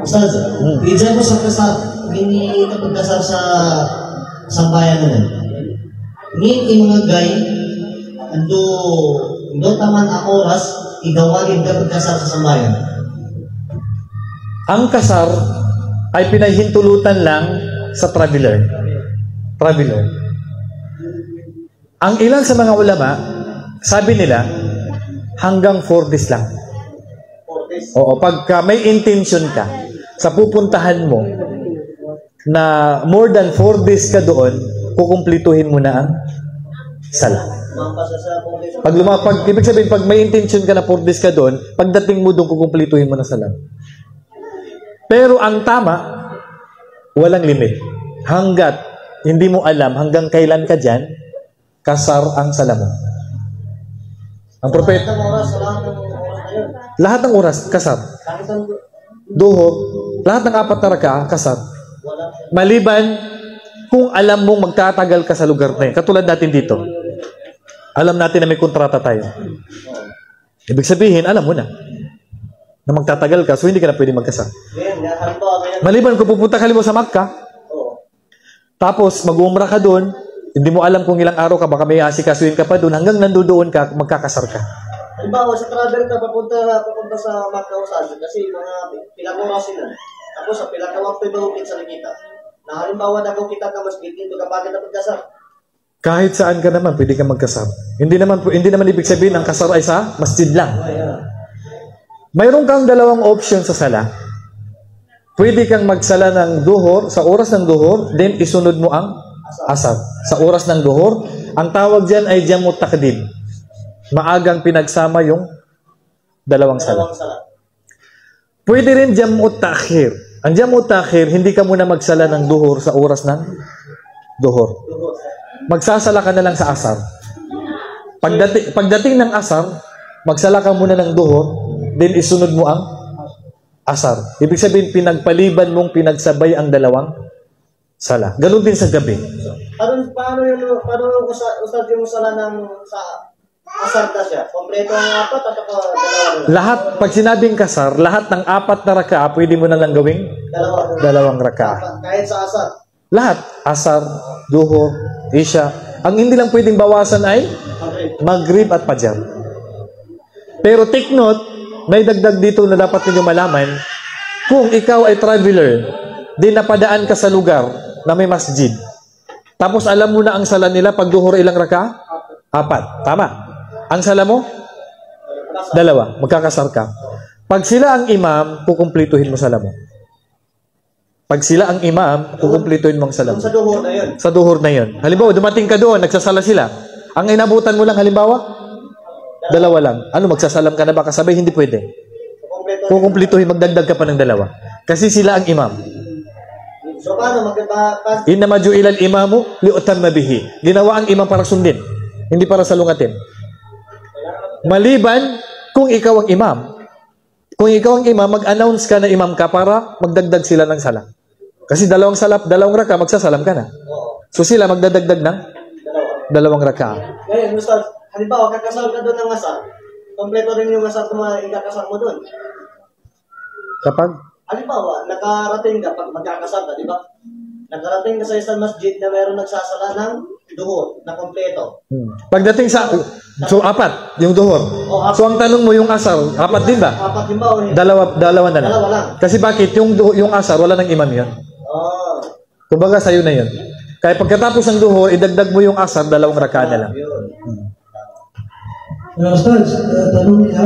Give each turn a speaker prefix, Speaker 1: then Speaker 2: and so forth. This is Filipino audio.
Speaker 1: Ustaz, minsan mo sa kasal, hindi napagkasal sa sambayan na nun. Ngayon mga gay, ando taman ang oras, igawagin ka pagkasal sa sambayan.
Speaker 2: Ang kasar ay pinahintulutan lang sa traveler. Ang ilan sa mga ulama, sabi nila, hanggang 4 days lang. Oo, pagka may intention ka sa pupuntahan mo na more than 4 days ka doon, kukumplituhin mo na ang sala. Ibig sabihin, pag may intention ka na 4 days ka doon, pagdating mo doon, kukumplituhin mo na sala. Pero ang tama, walang limit. Hanggat hindi mo alam hanggang kailan ka dyan, kasar ang sala mo. Ang propeta, lahat ng oras, kasar. Duhur, lahat ng 4 na raka, kasar. Maliban kung alam mong magtatagal ka sa lugar na yun. Katulad natin dito. Alam natin na may kontrata tayo. Ibig sabihin, alam mo na magtatagal ka, so hindi ka na pwede magkasar. Maliban kung pupunta ka sa Makkah, tapos mag-umrah ka doon, hindi mo alam kung ilang araw ka, baka may asikasuhin ka pa doon, hanggang nandoon ka, magkakasar ka.
Speaker 1: Halimbawa, sa travel ka, papunta sa Makkah o saan, kasi mga pinag-orasin na. Tapos sa pinakawang pwede sa nakita. Na halimbawa, daw kita ka mas dito ka bakit na pagkasar.
Speaker 2: Kahit saan ka naman, pwede ka magkasar. Hindi naman ibig sabihin, ang kasar ay sa masjid lang. Mayroon kang dalawang option sa sala. Pwede kang magsala ng duhur, sa oras ng duhur, then isunod mo ang asar. Sa oras ng duhur, ang tawag dyan ay jamut takdim. Maagang pinagsama yung dalawang sala. Pwede rin jamut takhir. Ang jamut takhir, hindi ka muna magsala ng duhur sa oras ng duhur. Magsasala ka na lang sa asar. Pagdating ng asar, magsala ka muna ng duhur, then isunod mo ang asar. Ibig sabihin, pinagpaliban mong pinagsabay ang dalawang sala. Ganun din sa gabi.
Speaker 1: Paano ustad yung sala ng sa asar na siya? Kompleto ang 4 at dalawa?
Speaker 2: Lahat, pag sinabing kasar, lahat ng 4 na raka, pwede mo na lang gawing dalawang raka.
Speaker 1: Kahit sa asar?
Speaker 2: Lahat. Asar, duhur, isya. Ang hindi lang pwedeng bawasan ay maghrib at fajar. Pero take note, may dagdag dito na dapat ninyo malaman, kung ikaw ay traveler, di napadaan ka sa lugar na may masjid, tapos alam mo na ang sala nila pag duhur ilang raka? 4. Tama. Ang sala mo? 2. Magkakasar ka. Pag sila ang imam, kukumplituhin mo sala mo. Pag sila ang imam, kukumplituhin mo ang sala mo.
Speaker 1: Sa duhur na yun? Sa
Speaker 2: duhur na yun. Halimbawa, dumating ka doon, nagsasala sila. Ang inabutan mo lang, halimbawa, 2 lang. Ano, magsasalam ka na ba kasabay? Hindi pwede. Kukumplituhin, magdagdag ka pa ng 2. Kasi sila ang imam.
Speaker 1: So, paano?
Speaker 2: Innama ju'ila al-imamu li'utamma bihi. Ginawa ang imam para sundin, hindi para salungatin. Maliban kung ikaw ang imam. Kung ikaw ang imam, mag-announce ka na imam ka para magdagdag sila ng sala. Kasi 2 raka, magsasalam ka na. So sila magdadagdag ng 2 raka.
Speaker 1: Ngayon, Ustaz, halimbawa, kakasal ka doon ng asar. Kompleto rin yung asar na ikakasal mo doon.
Speaker 2: Kapag?
Speaker 1: Halimbawa, nakarating ka pag magkakasal ka, di ba? Nakarating ka sa isang masjid na mayroon nagsasala ng duhur na kompleto.
Speaker 2: Pagdating sa... So, 4, yung duhur. So, ang tanong mo yung asar, 4 din ba?
Speaker 1: 4 din ba?
Speaker 2: Dalawa na lang.
Speaker 1: 2 lang.
Speaker 2: Kasi bakit? Yung asar, wala ng imam yun. Kumbaga, sa'yo na yun. Kaya pagkatapos ng duhur, idagdag mo yung asar, 2 raka na lang.
Speaker 1: Ustaz, tanong niya,